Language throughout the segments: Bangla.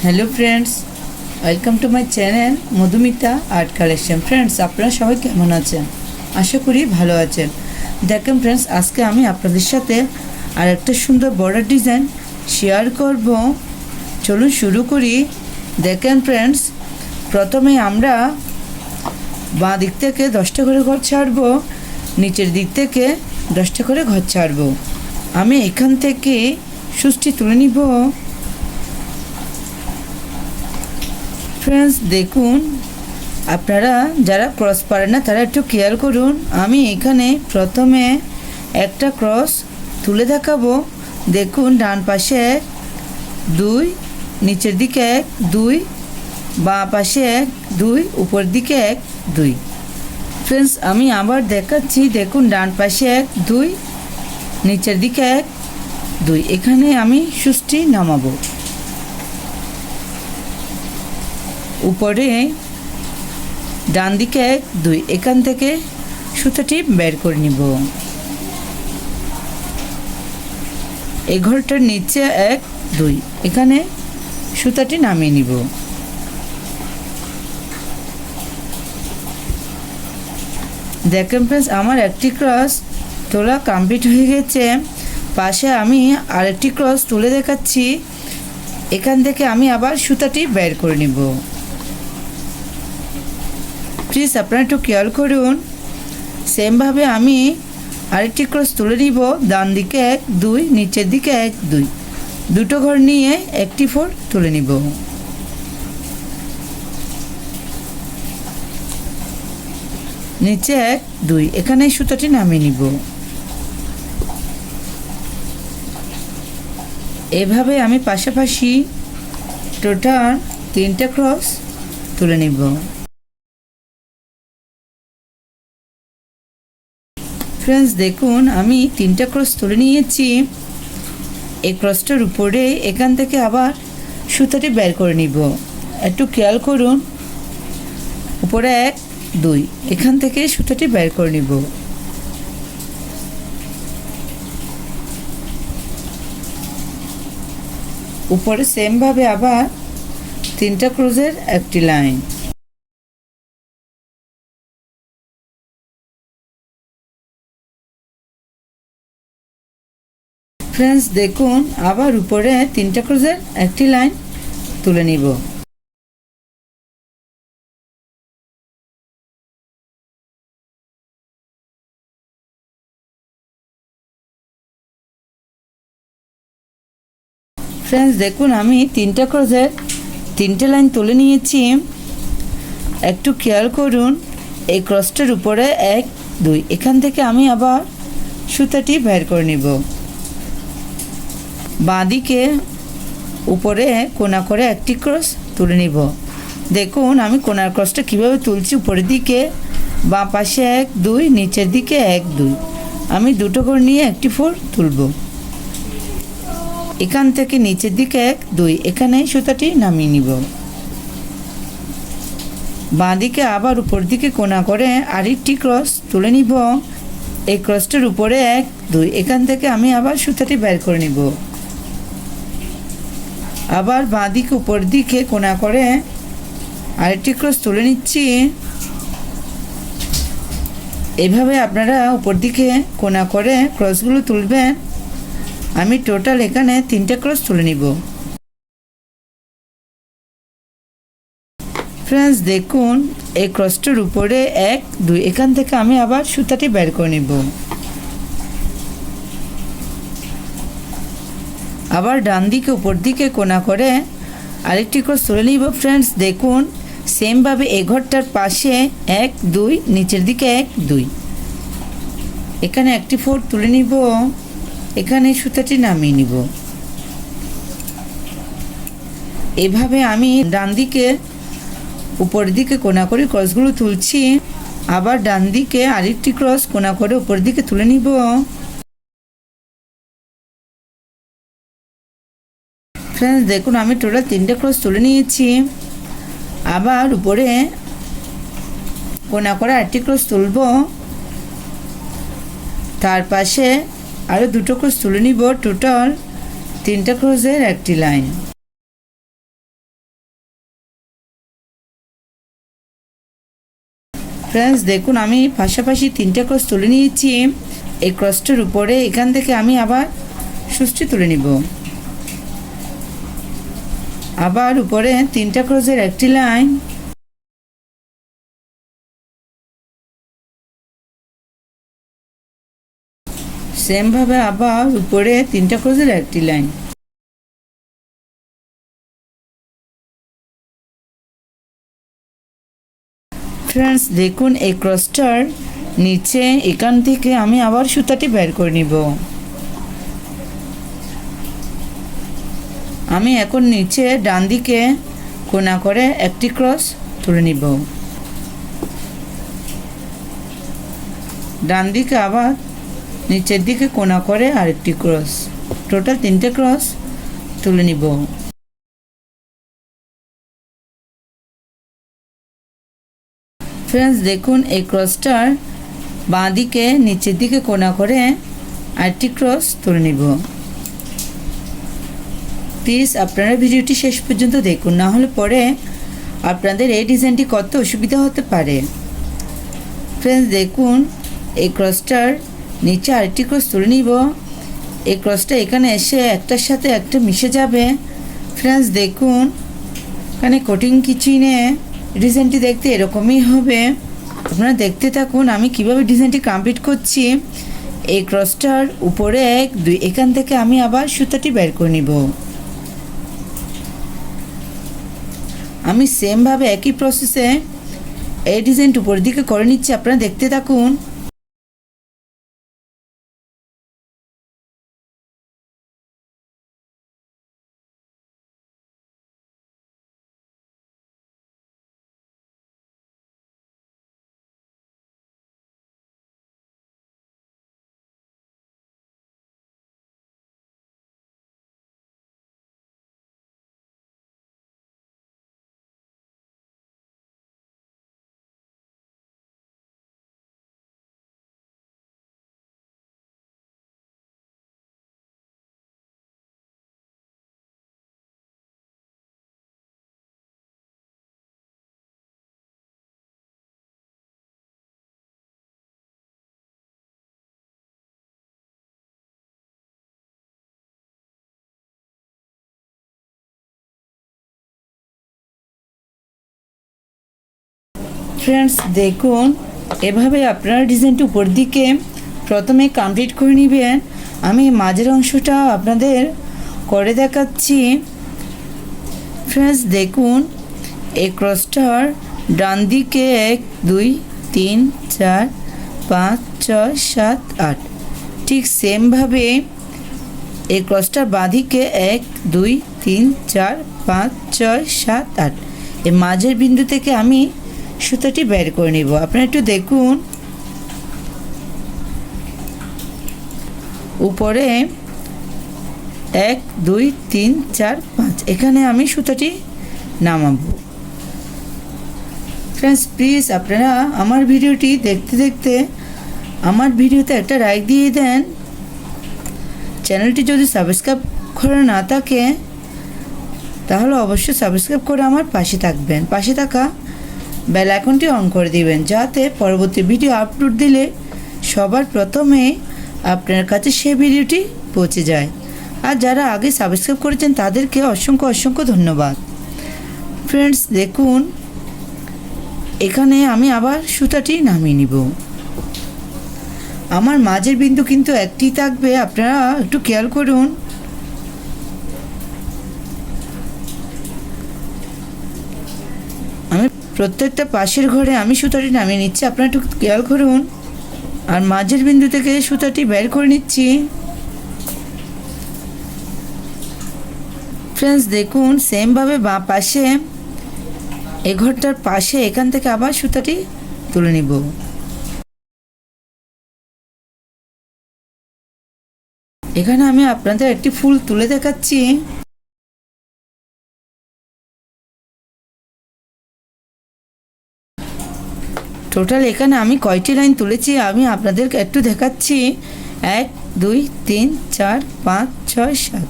Hello friends welcome to my channel Madhumita art collection. Friends आपनारा सबाई केमन आछेन? आशा करी भालो आछेन। देखें फ्रेंड्स आज के आमी आपनादेर साथे आरेकटा सुंदर बॉर्डर डिजाइन शेयर करब। चलुन शुरू करी। देखें फ्रेंड्स प्रथमे आमरा बाँ दिक थेके 10टा करे घर छाड़बो, नीचेर दिक थेके 10टा करे घर छाड़बो। आमी एखान थेके सुचटी तुले निब। फ्रेंड्स देखुन आपनारा जारा क्रस पारेन ना तारा एकटु केयार करुन। आमी एखाने प्रथमे एकटा क्रस तुले देखाबो। देखुन डान पाशे 2, नीचेर दिके 1 2, बाँ पाशे 1 2, ऊपर दिके 1 2। फ्रेंड्स आमी आबार देखाচ্ছি। देखुन डान पाशे 1 2, नीचेर दिके 1 2। एखाने आमी सुचटी नामाबो। ऊपरे डान दिके 1 2, एखान थेके सुताटी बेर करे निब। এই ঘরটার নিচে 1 2, এখানে সুতাটি নামিয়ে নিব। দেখেন फ्रेंड्स আমার একটি ক্রস তোলা কমপ্লিট হয়ে গেছে। পাশে আমি আরেকটি ক্রস তুলে দেখাচ্ছি। এখান থেকে আমি আবার সুতাটি বের করে নিব। প্লিজ আপনারা একটু খেয়াল করুন। সেম ভাবে আমি আরেকটি ক্রস তুলে নিব। ডান দিকে 1 2, নিচের দিকে 1 2, দুটো ঘর নিয়ে একটি 4 তুলে নিব। নিচে 1 2, এখানে সুতাটি নামিয়ে নিব। এভাবে আমি পাশাপাশি টোটাল 3টা ক্রস তুলে নিব। फ्रेंड्स देखुन आमी 3टा क्रस तुले निয়েছি। এই ক্রসটার উপরে এখান থেকে আবার সুতাটি বের করে নিব। একটু খেয়াল করুন। উপরে 1 2, এখান থেকে সুতাটি বের করে নিব। উপরে সেম ভাবে আবার 3টা ক্রসের একটি লাইন। फ्रेंड्स देखुन आबार ऊपरे 3टा क्रोजेर एकटी लाइन तुले निब। फ्रेंड्स देखुन आमी 3टा क्रोजेर 3टे लाइन तुले निয়েছি। एकटू खेयाल करुन। এই ক্রসটার উপরে 1 2, এখান থেকে আমি আবার সুতাটি বের করে নিব। বাঁ দিকে উপরে কোনা করে একটি ক্রস তুলে নিব। দেখুন আমি কোনার ক্রসটা কিভাবে তুলছি। উপরের দিকে বাঁ পাশে 1 2, নিচের দিকে 1 2, আমি দুটো ঘর নিয়ে একটি 4 তুলব। এখান থেকে নিচের দিকে 1 2, এখানে সুতাটি নামিয়ে নিব। বাঁ দিকে আবার উপর দিকে কোনা করে আরেকটি ক্রস তুলে নিব। এই ক্রসটার উপরে 1 2, এখান থেকে আমি আবার সুতাটি বের করে নিব। আবার বাঁ দিকে উপর দিকে কোনা করে আরেকটি ক্রস তুলে নিচ্ছি। এভাবে আপনারা উপর দিকে কোনা করে ক্রসগুলো তুলবেন। আমি টোটাল এখানে 3টা ক্রস তুলে নিব। फ्रेंड्स দেখুন এই ক্রসটার উপরে 1 2, এখান থেকে আমি আবার সুতাটি বের করে নিব। আবার ডান দিকে উপর দিকে কোনা করে আরেকটি ক্রস তুলে নিব। फ्रेंड्स দেখুন সেম ভাবে এই ঘরটার পাশে 1 2, নিচের দিকে 1 2, এখানে একটি 4 তুলে নিব। এখানে সুতাটি নামিয়ে নিব। এভাবে আমি ডান দিকে উপর দিকে কোনা করে ক্রসগুলো তুলছি। আবার ডান দিকে আরেকটি ক্রস কোনা করে উপর দিকে তুলে নিব। फ्रेंड्स देखुन आमी टोटाल 3टा क्रोस तुले निয়েছি। आबार ऊपरे कोना करे आरेकटी क्रोस तुलब। तार पाशे आरो दुटो क्रोस तुले निब। टोटाल 3टा क्रोसेर एकटी लाइन। ফ্রেন্ডস দেখুন আমি পাশাপাশি 3টে ক্রস তুলে নিয়েছি। এই ক্রসটার উপরে এখান থেকে আমি আবার সুচটি তুলে নিব। আবার উপরে 3টা ক্রসের একটি লাইন, সেম ভাবে আবার উপরে 3টা ক্রসের একটি লাইন। ফ্রেন্ডস দেখুন এই ক্রসটার নিচে এখান থেকে আমি আবার সুতাটি বের করে নিব। আমি এখন নিচে ডান দিকে কোণা করে একটি ক্রস তুলে নিব। ডান দিকে আবার নিচের দিকে কোণা করে আরেকটি ক্রস, টোটাল 3টে ক্রস তুলে নিব। ফ্রেন্ডস দেখুন এই ক্রসটার বাঁ দিকে নিচের দিকে কোণা করে আরেকটি ক্রস তুলে নিব। প্লিজ আপনারা ভিডিওটি শেষ পর্যন্ত দেখুন, না হলে পরে আপনাদের এই ডিজাইনটি কত অসুবিধা হতে পারে। ফ্রেন্ডস দেখুন এই ক্রসটার নিচে আরেকটি ক্রস তুলে নিব। এই ক্রসটা এখানে এসে একটার সাথে একটা মিশে যাবে। ফ্রেন্ডস দেখুন এখানে কোটিং কিছুই নেই, ডিজাইনটি দেখতে এরকমই হবে। আপনারা দেখতে থাকুন আমি কিভাবে ডিজাইনটি কমপ্লিট করছি। এই ক্রসটার উপরে 1 2 এখান থেকে আমি আবার সুতাটি বের করে নিব। আমি সেমভাবে একই প্রসেসে এই ডিজাইনটি উপরের দিকে করে নিচ্ছি, আপনারা দেখতে থাকুন। ফ্রেন্ডস দেখুন এভাবে আপনারা ডিজাইনটি উপর দিকে প্রথমে কমপ্লিট করে নেবেন। আমি মাঝের অংশটা আপনাদের করে দেখাচ্ছি। ফ্রেন্ডস দেখুন এই ক্রসটার ডান দিকে 1 2 3 4 5 6 7 8 ঠিক সেমভাবে এই ক্রসটার বাঁ দিকে 1 2 3 4 5 6 7 8 এই মাঝের বিন্দু থেকে আমি সুতাটি বের করে নিব। আপনারা একটু দেখুন উপরে 1 2 3 4 5 এখানে আমি সুতাটি নামাবো। ফ্রেন্ডস প্লিজ আপনারা আমার ভিডিওটি দেখতে দেখতে আমার ভিডিওতে একটা লাইক দিয়ে দেন। চ্যানেলটি যদি সাবস্ক্রাইব করা না থাকে তাহলে অবশ্যই সাবস্ক্রাইব করে আমার পাশে থাকবেন, পাশে থাকা বেল আইকনটি অন করে দিবেন যাতে পরবর্তী ভিডিও আপলোড দিলে সবার প্রথমে আপনার কাছে সেই ভিডিওটি পৌঁছে যায়। আর যারা আগে সাবস্ক্রাইব করেছেন তাদেরকে অসংখ্য অসংখ্য ধন্যবাদ। ফ্রেন্ডস দেখুন এখানে আমি আবার সুতাটি নামিয়ে নিব। আমার মাঝের বিন্দু কিন্তু একটি থাকবে, আপনারা একটু খেয়াল করুন। আমি প্রত্যেকটা পাশের ঘরে আমি সুতাটি নামিয়ে নিচ্ছি, আপনারা একটু খেয়াল করুন। আর মাঝের বিন্দু থেকে সুতাটি বের করে নিচ্ছি। ফ্রেন্ডস দেখুন সেমভাবে বাঁ পাশে এই ঘরটার পাশে এখান থেকে আবার সুতাটি তুলে নিব। এখানে আমি আপনাদের একটি ফুল তুলে দেখাচ্ছি। টোটাল এখানে আমি কয়টি লাইন তুলেছি আমি আপনাদেরকে একটু দেখাচ্ছি। 1 2 3 4 5 6 7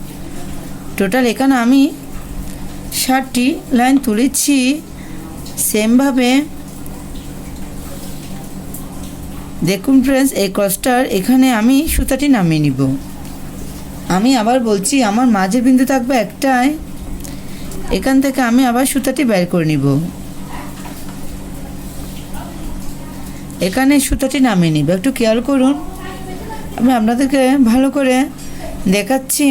টোটাল এখানে আমি 60টি লাইন তুলেছি। সেমভাবে দেখুন ফ্রেন্ডস, এই ক্রসটার এখানে আমি সুতাটি নামিয়ে নিব। আমি আবার বলছি, আমার মাঝের বিন্দু থাকবে একটাই, এখান থেকে আমি আবার সুতাটি বের করে নিব। এখানে সুতাটি নামিয়ে নিব। একটু খেয়াল করুন, আমি আপনাদেরকে ভালো করে দেখাচ্ছি।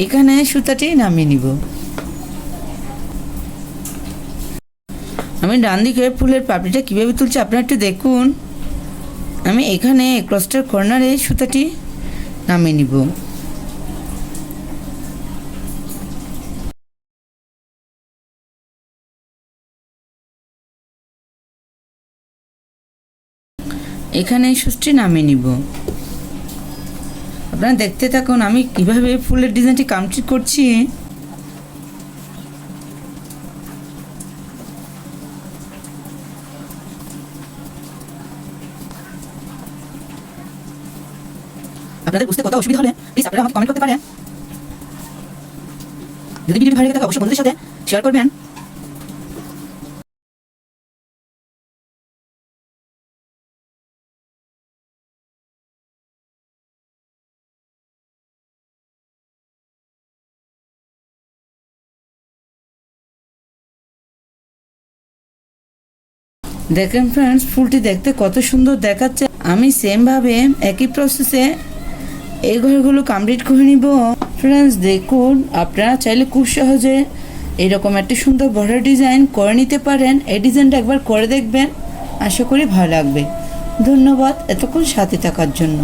এখানে সুতাটি নামিয়ে নিব। আমি ডান দিকে ফুলের পাপড়িটা কীভাবে তুলছি আপনারা একটু দেখুন। আমি এখানে ক্রসটার কর্নারে সুতাটি নামিয়ে নিব। এখানে সুতাটি নামিয়ে নিব। আপনারা দেখতে থাকুন আমি কিভাবে ফুলের ডিজাইনটি কমপ্লিট করছি। আপনাদের বুঝতে কত অসুবিধা হলে প্লিজ আপনারা আমাকে কমেন্ট করতে পারেন। যদি ভিডিওটি ভালো লেগে থাকে অবশ্যই বন্ধুদের সাথে শেয়ার করবেন। দেখেন ফ্রেন্ডস, ফুলটি দেখতে কত সুন্দর দেখাচ্ছে। আমি সেমভাবে একই প্রসেসে এই ঘরগুলো কমপ্লিট করে নিব। ফ্রেন্ডস দেখুন, আপনারা চাইলে খুব সহজে এরকম একটা সুন্দর বর্ডার ডিজাইন করে নিতে পারেন। এই ডিজাইনটা একবার করে দেখবেন, আশা করি ভালো লাগবে। ধন্যবাদ এতক্ষণ সাথে থাকার জন্য।